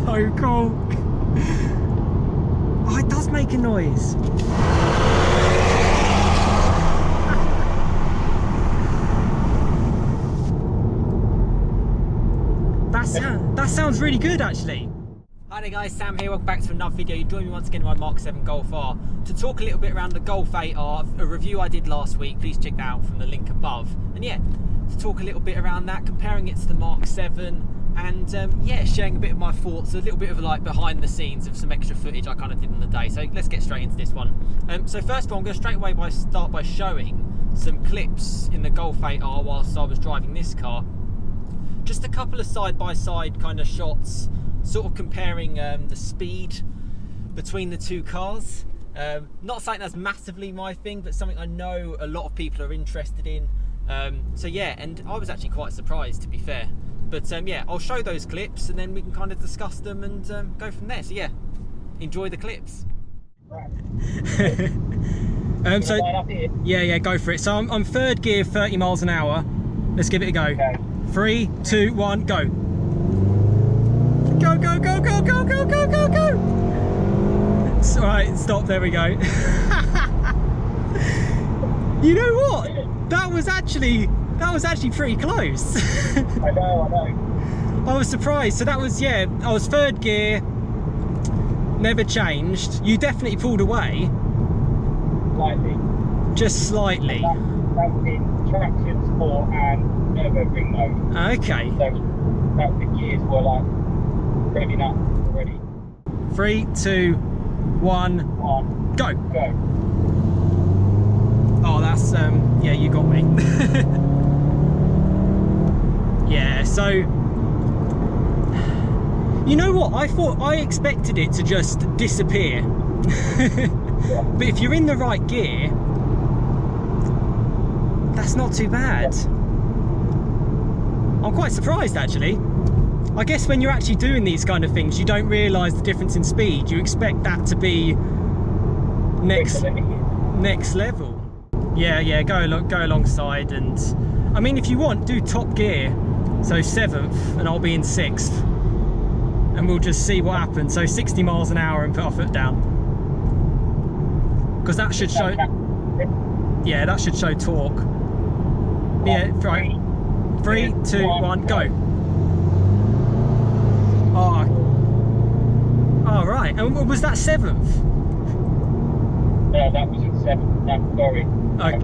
so cool. Oh, it does make a noise. That sounds really good, actually. Hi there guys, Sam here, welcome back to another video. You join me once again in my Mk7 Golf R to talk a little bit around the Golf 8 R, a review I did last week. Please check that out from the link above. And yeah, to talk a little bit around that, comparing it to the Mk7, and yeah, sharing a bit of my thoughts, a little bit of like behind the scenes of some extra footage I kind of did on the day. So let's get straight into this one. So first of all, I'm going to straight away start by showing some clips in the Golf 8 R whilst I was driving this car. Just a couple of side-by-side kind of shots, sort of comparing the speed between the two cars. Not something that's massively my thing, but something I know a lot of people are interested in. So yeah, and I was actually quite surprised, to be fair. But yeah, I'll show those clips and then we can kind of discuss them and go from there. So yeah, enjoy the clips. So yeah, go for it. So I'm third gear, 30 miles an hour. Let's give it a go. Okay. 3, 2, 1, go. Go, go, go, go, go, go, go, go, go. Alright, stop, there we go. You know what? That was actually pretty close. I know. I was surprised. So that was, yeah, I was third gear, never changed. You definitely pulled away. Slightly. Just slightly. That was in traction, sport and Nürburgring mode. Okay. So that the gears were like revving up already. 3, 2, 1, go. Go. Oh, that's yeah, you got me. Yeah, so you know what, I expected it to just disappear. Yeah. But if you're in the right gear, that's not too bad. I'm quite surprised, actually. I guess when you're actually doing these kind of things, you don't realise the difference in speed. You expect that to be next level. Yeah, go alongside, and I mean, if you want, do top gear, so 7th, and I'll be in 6th, and we'll just see what happens. So 60 miles an hour and put our foot down, because that should show. Yeah, that should show torque. Yeah, right. 3, 2, 1, go. Oh, right. And was that 7th? Yeah, that was at 7th. That's sorry. Okay.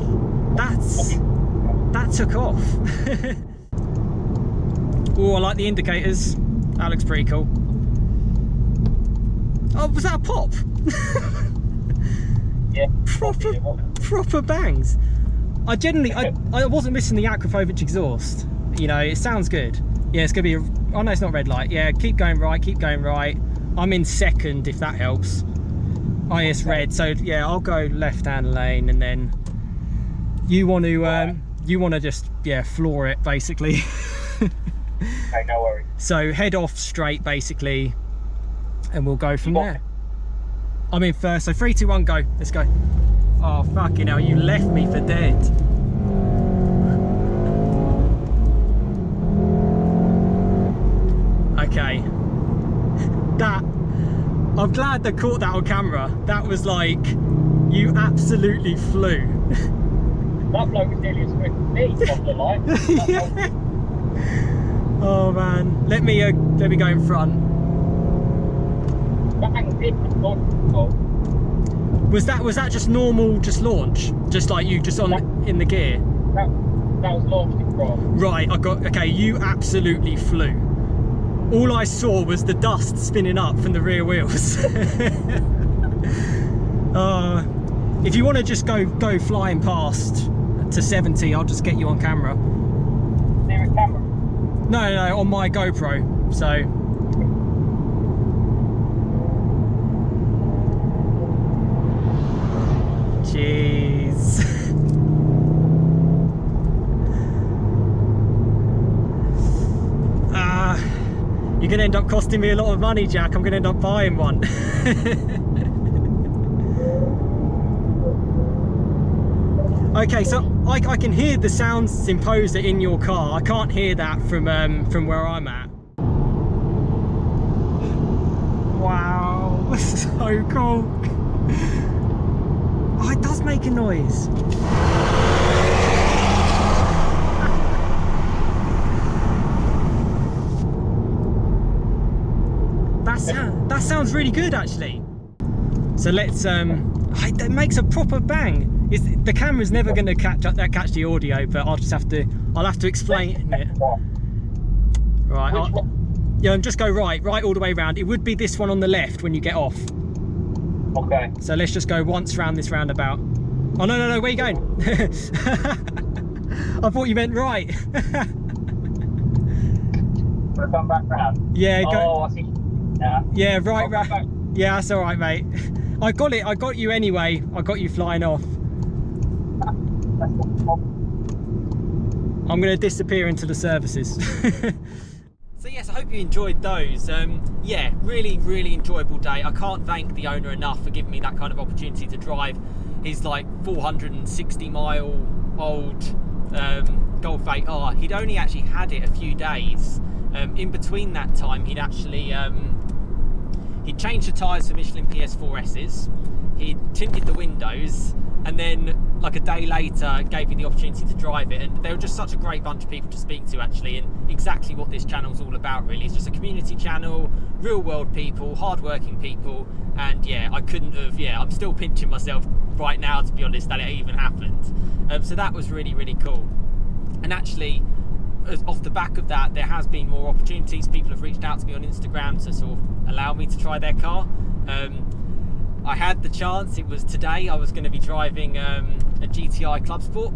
That took off. Oh, I like the indicators. That looks pretty cool. Oh, was that a pop? Yeah. Proper bangs. I wasn't missing the Aquapovic exhaust. You know, it sounds good. Yeah, it's gonna be. Oh no, it's not red light. Yeah, keep going right. Keep going right. I'm in 2nd, if that helps. Oh, it's red. So yeah, I'll go left-hand lane, and then you want to just floor it basically. Okay, no worries. So head off straight basically, and we'll go from there. I'm in first. So 3, 2, 1, go. Let's go. Oh fucking hell! You left me for dead. Okay. I'm glad they caught that on camera. That was like, you absolutely flew. That bloke was nearly as quick as me off the line. Yeah. Oh man, let me go in front. Was that just normal, just launch, just like you just in the gear? That was launched in front. Right, okay. You absolutely flew. All I saw was the dust spinning up from the rear wheels. If you want to just go flying past to 70, I'll just get you on camera. Is there a camera? No, on my GoPro. So. Jeez. You're going to end up costing me a lot of money, Jack. I'm going to end up buying one. Okay, so I can hear the sounds imposer in your car. I can't hear that from where I'm at. Wow, so cool. Oh, it does make a noise. That sounds really good actually. So let's it makes a proper bang. The camera's never going to catch the audio, but I'll have to explain it. Right, yeah, and just go right all the way around. It would be this one on the left when you get off. Okay. So let's just go once round this roundabout. Oh no, where are you going? I thought you meant right. We'll come back round. Yeah, go. Oh, I see. Yeah, right. Yeah, that's all right, mate. I got you anyway. I got you flying off. I'm going to disappear into the services. So yes, I hope you enjoyed those. Yeah, really enjoyable day. I can't thank the owner enough for giving me that kind of opportunity to drive his like 460 mile old Golf 8 R. He'd only actually had it a few days. In between that time, he'd actually he'd changed the tyres for Michelin PS4S's, he'd tinted the windows, and then like a day later gave me the opportunity to drive it. And they were just such a great bunch of people to speak to actually, and exactly what this channel's all about really. It's just a community channel, real world people, hard-working people, and yeah, I couldn't have, I'm still pinching myself right now to be honest that it even happened. So that was really cool. And actually, off the back of that, there has been more opportunities. People have reached out to me on Instagram to sort of allow me to try their car. I had the chance, it was today, I was going to be driving a GTI Club Sport.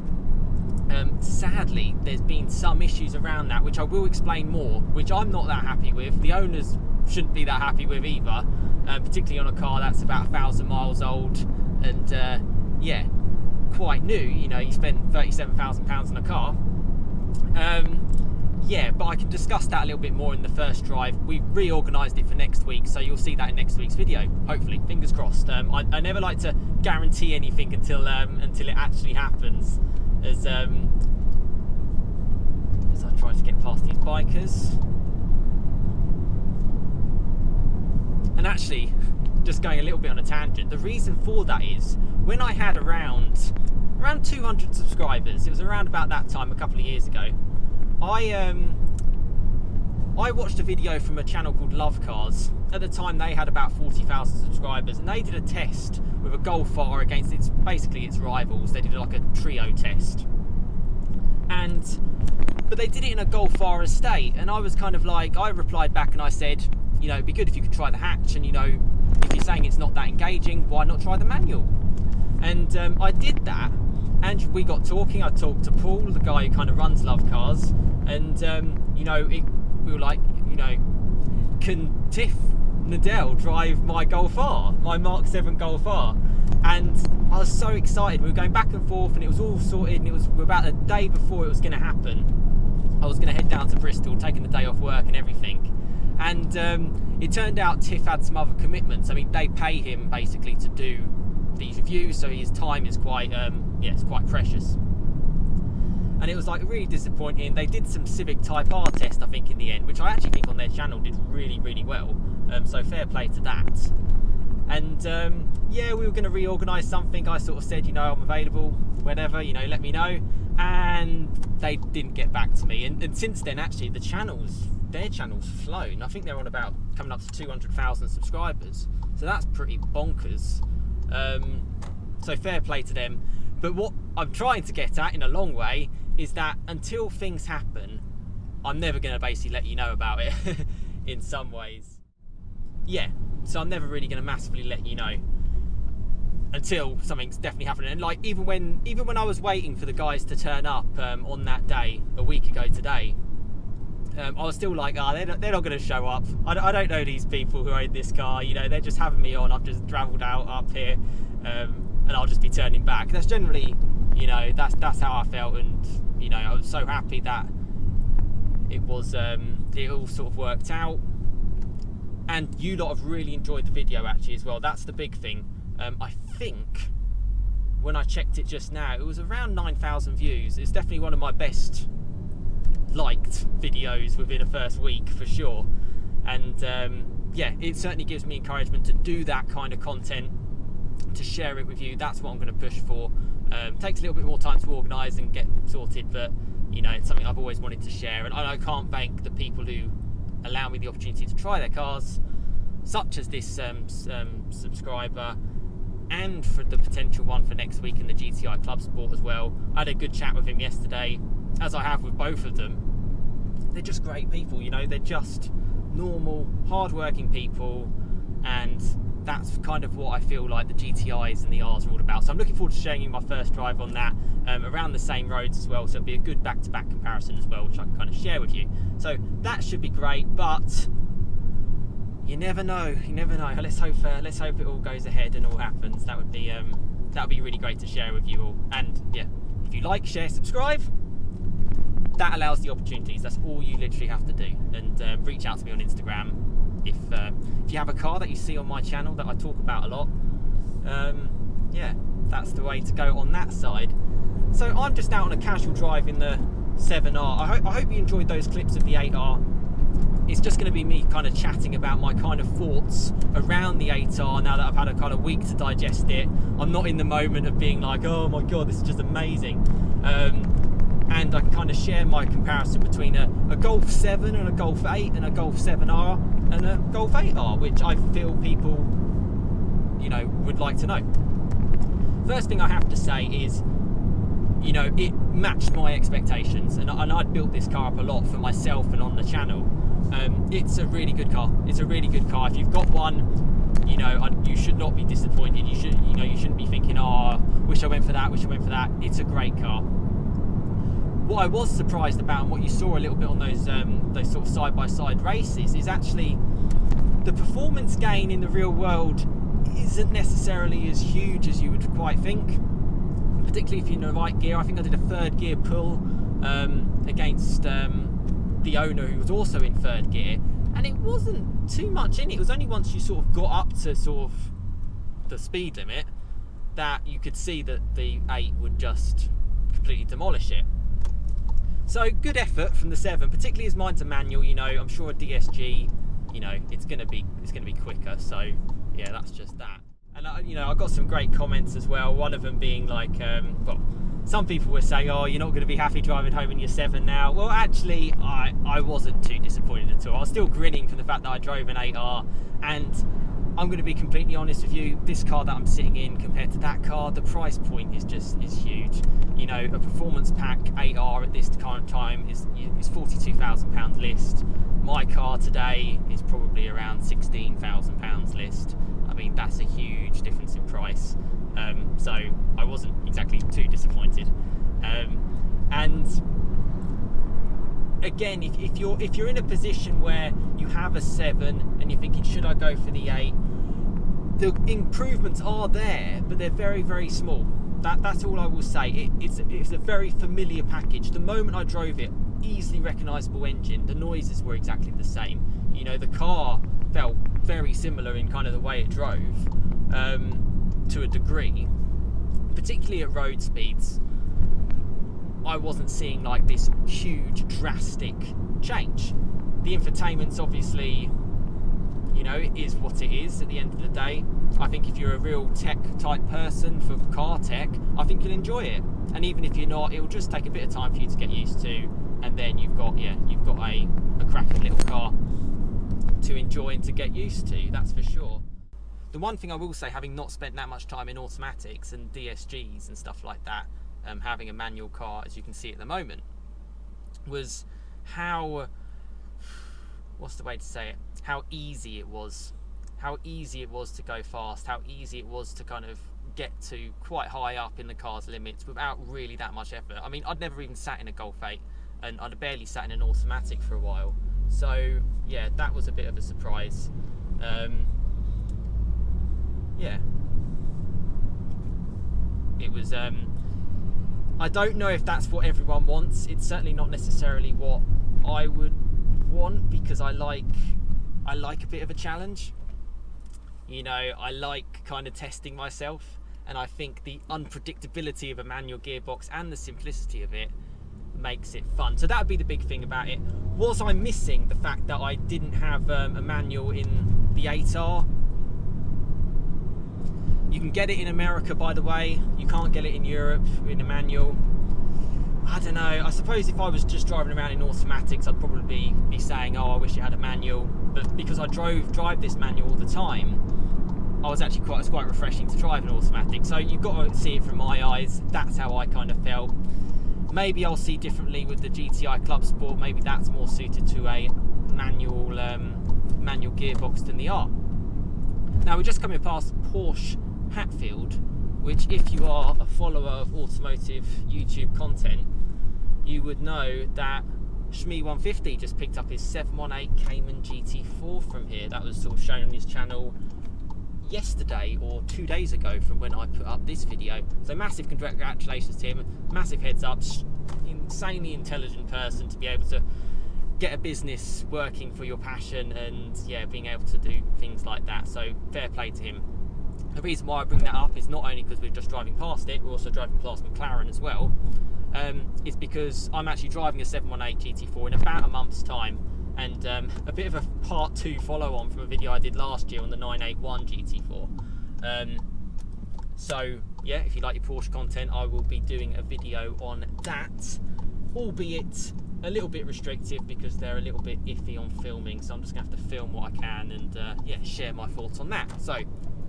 Sadly, there's been some issues around that, which I will explain more, which I'm not that happy with. The owners shouldn't be that happy with either, particularly on a car that's about 1,000 miles old and yeah, quite new. You know, you spent £37,000 on a car. Yeah, but I can discuss that a little bit more in the first drive. We've reorganised it for next week, so you'll see that in next week's video, hopefully, fingers crossed. I never like to guarantee anything until it actually happens, as I try to get past these bikers. And actually, just going a little bit on a tangent, the reason for that is when I had around 200 subscribers, it was around about that time a couple of years ago, I watched a video from a channel called Love Cars. At the time they had about 40,000 subscribers, and they did a test with a Golf R against its rivals. They did like a trio test, but they did it in a Golf R estate, and I was kind of like, I replied back and I said, you know, it'd be good if you could try the hatch, and you know, if you're saying it's not that engaging, why not try the manual? And I did that, and we got talking. I talked to Paul, the guy who kind of runs Love Cars, and you know, we were like, you know, can Tiff Nadell drive my Golf R, my Mk7 Golf R? And I was so excited. We were going back and forth, and it was all sorted, and it was about a day before it was going to happen. I was going to head down to Bristol, taking the day off work and everything. And it turned out Tiff had some other commitments. I mean, they pay him basically to do these reviews, so his time is quite it's quite precious. And it was like really disappointing. They did some Civic Type R test, I think, in the end, which I actually think on their channel did really well. So fair play to that. And yeah, we were going to reorganise something. I sort of said, you know, I'm available, whatever, you know, let me know. And they didn't get back to me. And since then, actually, their channel's flown. I think they're on about coming up to 200,000 subscribers. So that's pretty bonkers. So fair play to them. But what I'm trying to get at in a long way is that until things happen, I'm never going to basically let you know about it in some ways. Yeah, so I'm never really going to massively let you know until something's definitely happening. And like even when I was waiting for the guys to turn up on that day a week ago today, I was still like, they're not going to show up. I don't know these people who own this car. You know, they're just having me on. I've just travelled out up here, and I'll just be turning back. That's generally, you know, that's how I felt. And you know, I was so happy that it was it all sort of worked out. And you lot have really enjoyed the video actually as well. That's the big thing. I think when I checked it just now, it was around 9,000 views. It's definitely one of my best liked videos within a first week for sure. And yeah, it certainly gives me encouragement to do that kind of content, to share it with you. That's what I'm going to push for. Takes a little bit more time to organise and get sorted, but you know, it's something I've always wanted to share, and I can't thank the people who allow me the opportunity to try their cars, such as this subscriber, and for the potential one for next week in the GTI Club Sport as well. I had a good chat with him yesterday, as I have with both of them. They're just great people, you know, they're just normal, hard-working people, and that's kind of what I feel like the GTIs and the Rs are all about. So I'm looking forward to showing you my first drive on that, around the same roads as well, so it'll be a good back-to-back comparison as well, which I can kind of share with you. So that should be great, but you never know. Let's hope it all goes ahead and all happens. That would be really great to share with you all. And yeah, if you like, share, subscribe, that allows the opportunities. That's all you literally have to do. And reach out to me on Instagram if you have a car that you see on my channel that I talk about a lot. Yeah, that's the way to go on that side. So I'm just out on a casual drive in the 7R. I hope you enjoyed those clips of the 8R. It's just going to be me kind of chatting about my kind of thoughts around the 8R now that I've had a kind of week to digest it. I'm not in the moment of being like, oh my god, this is just amazing. And I can kind of share my comparison between a Golf 7 and a Golf 8 and a Golf 7R and a Golf 8R, which I feel people, you know, would like to know. First thing I have to say is, you know, it matched my expectations, and I'd built this car up a lot for myself and on the channel. It's a really good car. It's a really good car. If you've got one, you know, you should not be disappointed. You shouldn't be thinking, oh, wish I went for that, wish I went for that. It's a great car. What I was surprised about, and what you saw a little bit on those sort of side-by-side races, is actually the performance gain in the real world isn't necessarily as huge as you would quite think, particularly if you're in the right gear. I think I did a third gear pull against the owner, who was also in third gear, and it wasn't too much in it. It was only once you sort of got up to sort of the speed limit that you could see that the 8 would just completely demolish it. So good effort from the 7, particularly as mine's a manual. You know, I'm sure a DSG, you know, it's gonna be quicker. So yeah, that's just that. And you know, I got some great comments as well. One of them being like, well, some people were saying, oh, you're not going to be happy driving home in your 7 now. Well, actually, I wasn't too disappointed at all. I was still grinning from the fact that I drove an 8R, and I'm going to be completely honest with you, this car that I'm sitting in compared to that car, the price point is huge. You know, a performance pack 8R at this current time is £42,000 list. My car today is probably around £16,000 list. I mean, that's a huge difference in price. So I wasn't exactly too disappointed. And again, if you're in a position where you have a 7 and you're thinking, should I go for the 8? The improvements are there, but they're very, very small. That's all I will say. It's a very familiar package. The moment I drove it, easily recognisable engine. The noises were exactly the same. You know, the car felt very similar in kind of the way it drove, to a degree, particularly at road speeds. I wasn't seeing like this huge drastic change. The infotainment's obviously, you know, it is what it is at the end of the day. I think if you're a real tech type person for car tech, I think you'll enjoy it. And even if you're not, it'll just take a bit of time for you to get used to, and then you've got a cracking little car to enjoy and to get used to, that's for sure. The one thing I will say, having not spent that much time in automatics and DSGs and stuff like that, having a manual car, as you can see at the moment, was how, what's the way to say it, how easy it was to go fast, how easy it was to kind of get to quite high up in the car's limits without really that much effort. I mean, I'd never even sat in a Golf 8, and I'd barely sat in an automatic for a while. So yeah, that was a bit of a surprise. Yeah, it was, I don't know if that's what everyone wants. It's certainly not necessarily what I would want, because I like a bit of a challenge. You know, I like kind of testing myself, and I think the unpredictability of a manual gearbox and the simplicity of it makes it fun. So that would be the big thing about it. Was I missing the fact that I didn't have a manual in the 8R. You can get it in America, by the way. You can't get it in Europe in a manual. I don't know. I suppose if I was just driving around in automatics, I'd probably be saying, oh, I wish it had a manual. But because I drive this manual all the time, I was actually it's quite refreshing to drive an automatic. So you've got to see it from my eyes. That's how I kind of felt. Maybe I'll see differently with the GTI Club Sport. Maybe that's more suited to a manual gearbox than the R. Now we're just coming past Porsche Hatfield, which, if you are a follower of automotive YouTube content, you would know that Shmee150 just picked up his 718 Cayman GT4 from here. That was sort of shown on his channel yesterday or 2 days ago from when I put up this video. So massive congratulations to him, massive heads up, insanely intelligent person to be able to get a business working for your passion and yeah, being able to do things like that. So fair play to him. The reason why I bring that up is not only because we're just driving past it, we're also driving past McLaren as well. It's because I'm actually driving a 718 GT4 in about a month's time, and a bit of a part 2 follow on from a video I did last year on the 981 GT4. So yeah, if you like your Porsche content, I will be doing a video on that, albeit a little bit restrictive because they're a little bit iffy on filming, so I'm just gonna have to film what I can and yeah, share my thoughts on that. So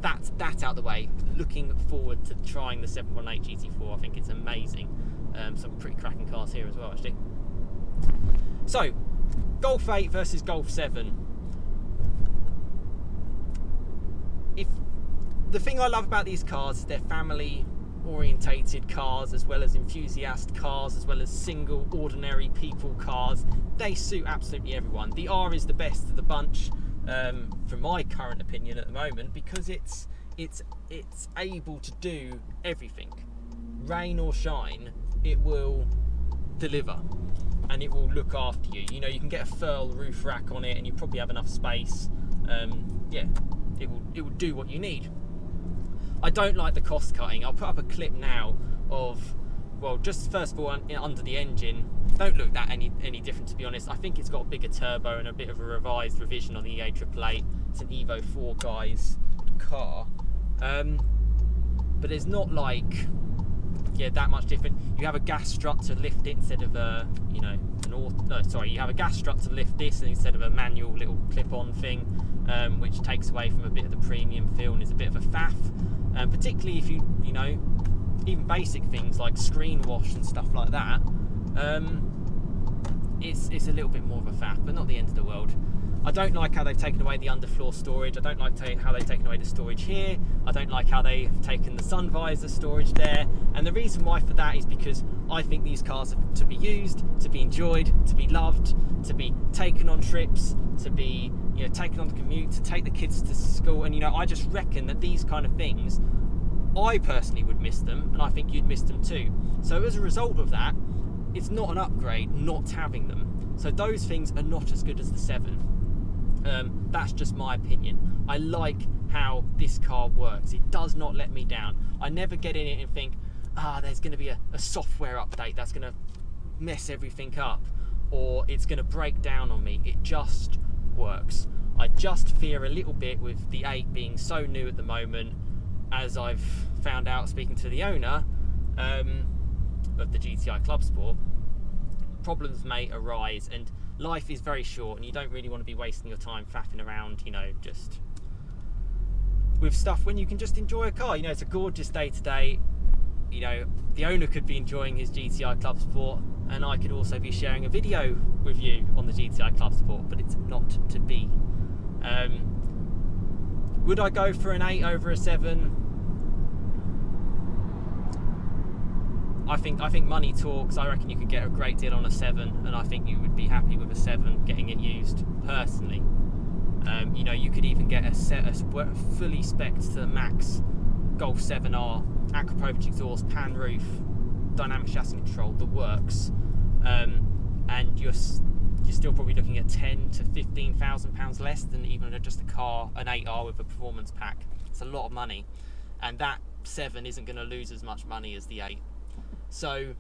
that's that out the way. Looking forward to trying the 718 GT4. I think it's amazing. Some pretty cracking cars here as well, actually. So Golf 8 versus Golf 7. If the thing I love about these cars is they're family orientated cars, as well as enthusiast cars, as well as single ordinary people cars. They suit absolutely everyone. The R is the best of the bunch, from my current opinion at the moment, because it's able to do everything. Rain or shine, it will deliver and it will look after you. You know, you can get a furl roof rack on it and you probably have enough space. Yeah, it will do what you need. I don't like the cost cutting. I'll put up a clip now of, well, just first of all, under the engine. Don't look that any different, to be honest. I think it's got a bigger turbo and a bit of a revised revision on the E888. It's an Evo 4 guys car, but it's not like, yeah, that much different. You have a gas strut to lift it instead of a, you know, you have a gas strut to lift this instead of a manual little clip-on thing, which takes away from a bit of the premium feel and is a bit of a faff. Particularly if you know, even basic things like screen wash and stuff like that, it's a little bit more of a faff, but not the end of the world. I don't like how they've taken away the underfloor storage. I don't like how they've taken away the storage here. I don't like how they've taken the sun visor storage there. And the reason why for that is because I think these cars are to be used, to be enjoyed, to be loved, to be taken on trips, to be, you know, taken on the commute, to take the kids to school. And, you know, I just reckon that these kind of things, I personally would miss them, and I think you'd miss them too. So as a result of that, it's not an upgrade not having them. So those things are not as good as the 7. That's just my opinion. I like how this car works. It does not let me down. I never get in it and think, there's going to be a software update that's going to mess everything up, or it's going to break down on me. It just works. I just fear a little bit with the 8 being so new at the moment, as I've found out speaking to the owner of the GTI Club Sport. Problems may arise, and life is very short, and you don't really want to be wasting your time faffing around, you know, just with stuff when you can just enjoy a car. You know, it's a gorgeous day today. You know, the owner could be enjoying his GTI Club Sport, and I could also be sharing a video with you on the GTI Club Sport, but it's not to be. Would I go for an 8 over a 7? I think money talks. I reckon you could get a great deal on a 7, and I think you would be happy with a 7 getting it used personally. You know, you could even get a fully spec'd to the max Golf 7 R, Acroprovich exhaust, pan roof, dynamic chassis control, the works, and you're still probably looking at £10,000 to £15,000 less than even just a car, an 8R with a performance pack. It's a lot of money, and that 7 isn't going to lose as much money as the 8. So,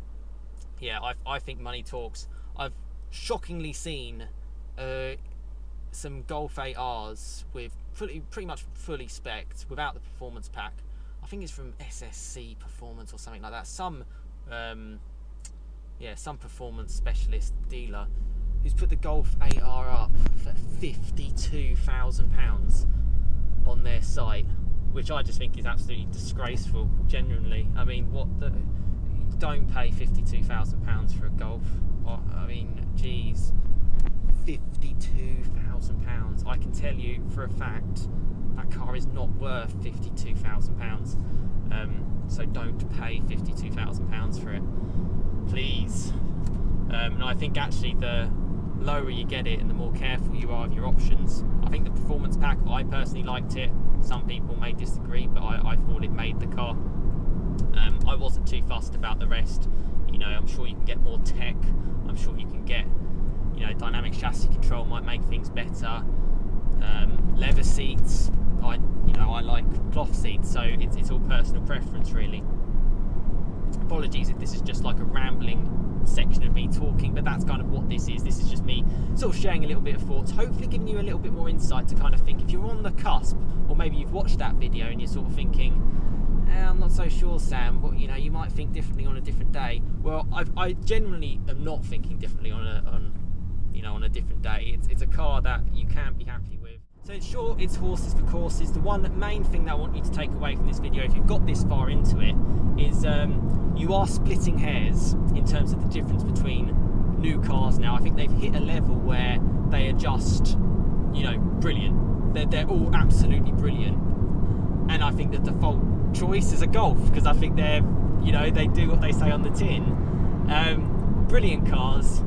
yeah, I think money talks. I've shockingly seen some Golf 8 Rs with pretty much fully spec'd without the performance pack. I think it's from SSC Performance or something like that. Some performance specialist dealer who's put the Golf 8 R up for £52,000 on their site, which I just think is absolutely disgraceful. Genuinely, I mean, don't pay £52,000 for a Golf. I mean, geez, £52,000. I can tell you for a fact that car is not worth £52,000. So don't pay £52,000 for it, please. And I think actually the lower you get it and the more careful you are of your options. I think the performance pack, I personally liked it. Some people may disagree, but I thought it made the car. I wasn't too fussed about the rest. You know, I'm sure you can get more tech. I'm sure you can get, you know, dynamic chassis control might make things better. Leather seats, I like cloth seats, so it's all personal preference really. Apologies if this is just like a rambling section of me talking, but that's kind of what this is. This is just me sort of sharing a little bit of thoughts, hopefully giving you a little bit more insight to kind of think if you're on the cusp, or maybe you've watched that video and you're sort of thinking, I'm not so sure, Sam, but you know, you might think differently on a different day. Well, I generally am not thinking differently on a different day. It's a car that you can be happy with. So it's short, it's horses for courses. The one main thing that I want you to take away from this video, if you've got this far into it, is you are splitting hairs in terms of the difference between new cars now. I think they've hit a level where they are just, you know, brilliant. They're all absolutely brilliant. And I think the default choice is a Golf, because I think they're, you know, they do what they say on the tin. Brilliant cars.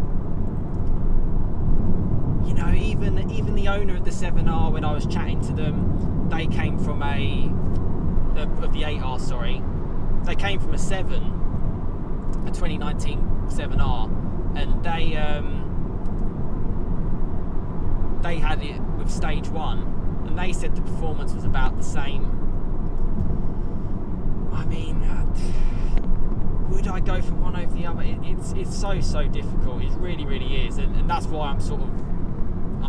You know, even the owner of the 7R, when I was chatting to them, they came from of the 8R, sorry. They came from a 2019 7R, and they had it with stage 1, and they said the performance was about the same. I mean, would I go from one over the other? It's so difficult. It really is, and that's why I'm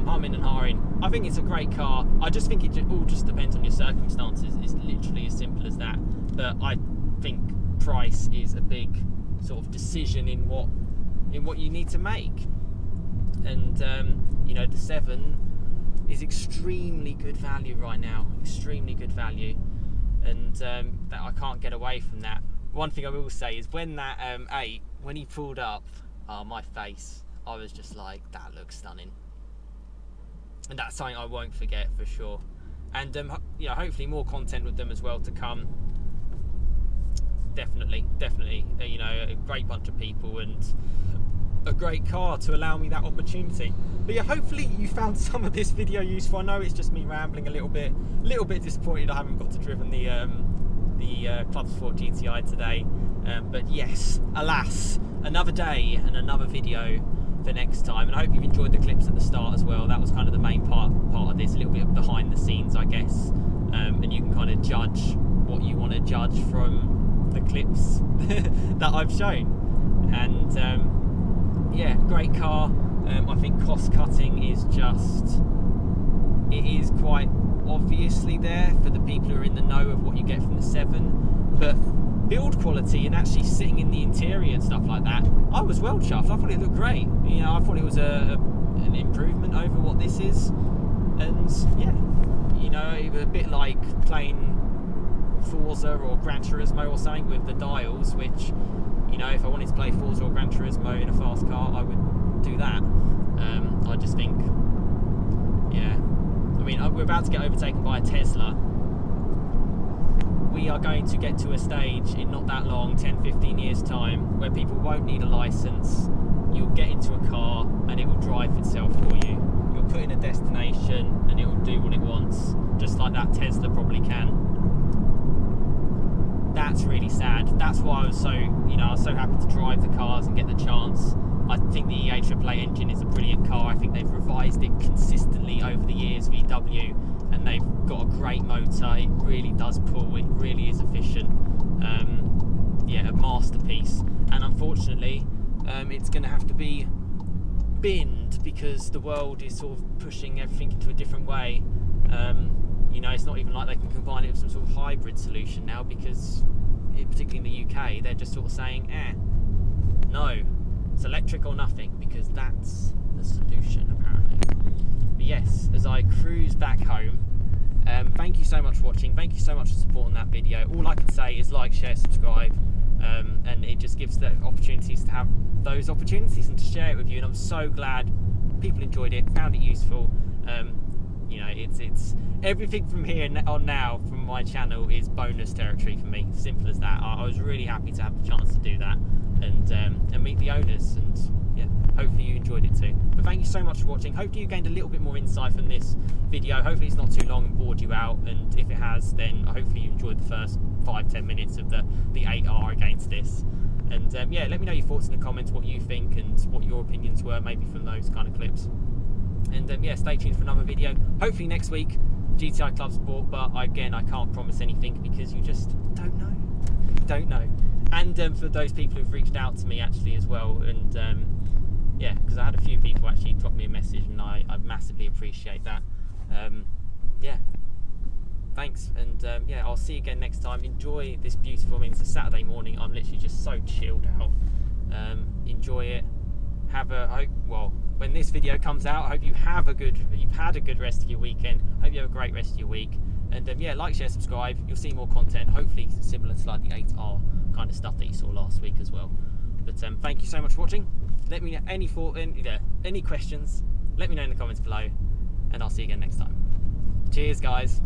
humming and hawing. I think it's a great car. I just think it all just depends on your circumstances. It's literally as simple as that. But I think price is a big sort of decision in what you need to make. And you know, the 7 is extremely good value right now. Extremely good value. And that I can't get away from that. One thing I will say is when that 8, when he pulled up, my face, I was just like, that looks stunning. And that's something I won't forget for sure. And you know, hopefully more content with them as well to come. Definitely. You know, a great bunch of people and a great car to allow me that opportunity. But yeah, hopefully you found some of this video useful. I know it's just me rambling a little bit disappointed I haven't got to driven the Club Sport GTI today. But yes, alas, another day and another video for next time. And I hope you've enjoyed the clips at the start as well. That was kind of the main part of this, a little bit of behind the scenes, I guess. And you can kind of judge what you want to judge from the clips that I've shown. And yeah, great car. I think cost cutting is quite obviously there for the people who are in the know of what you get from the 7, but build quality and actually sitting in the interior and stuff like that, I was well chuffed. I thought it looked great. You know, I thought it was an improvement over what this is. And yeah, you know, it was a bit like playing Forza or Gran Turismo or something with the dials, which, you know, if I wanted to play Forza or Gran Turismo in a fast car, I would do that. I just think, yeah, I mean, we're about to get overtaken by a Tesla. We are going to get to a stage in not that long, 10-15 years time, where people won't need a license. You'll get into a car and it will drive itself for you. You'll put in a destination and it will do what it wants, just like that Tesla probably can. That's really sad. That's why I was so happy to drive the cars and get the chance. I think the E8 AAA engine is a brilliant car. I think they've revised it consistently over the years, VW, and they've got a great motor. It really does pull. It really is efficient. Yeah, a masterpiece. And unfortunately, it's going to have to be binned because the world is sort of pushing everything into a different way. You know, it's not even like they can combine it with some sort of hybrid solution now, because particularly in the UK, they're just sort of saying, no, it's electric or nothing, because that's the solution apparently. But yes, as I cruise back home, thank you so much for watching, thank you so much for supporting that video. All I can say is like, share, subscribe, and it just gives the opportunities to have those opportunities and to share it with you, and I'm so glad people enjoyed it, found it useful. You know, it's everything from here on now from my channel is bonus territory for me, simple as that. I was really happy to have the chance to do that and meet the owners, and yeah, hopefully you enjoyed it too. But thank you so much for watching. Hopefully you gained a little bit more insight from this video. Hopefully it's not too long and bored you out, and if it has, then hopefully you enjoyed the first 5-10 minutes of the 8R against this. And yeah, let me know your thoughts in the comments, what you think and what your opinions were maybe from those kind of clips. And yeah, stay tuned for another video, hopefully next week, GTI Club Sport. But again, I can't promise anything because you just don't know. And for those people who've reached out to me actually as well, and yeah, because I had a few people actually drop me a message, and I massively appreciate that. Yeah, thanks, and yeah, I'll see you again next time. Enjoy this beautiful, I mean, it's a Saturday morning, I'm literally just so chilled out. Enjoy it. Well, when this video comes out, I hope you've had a good rest of your weekend. Hope you have a great rest of your week. And yeah, like, share, subscribe. You'll see more content, hopefully similar to like the 8R kind of stuff that you saw last week as well. But thank you so much for watching. Let me know any questions. Let me know in the comments below, and I'll see you again next time. Cheers, guys.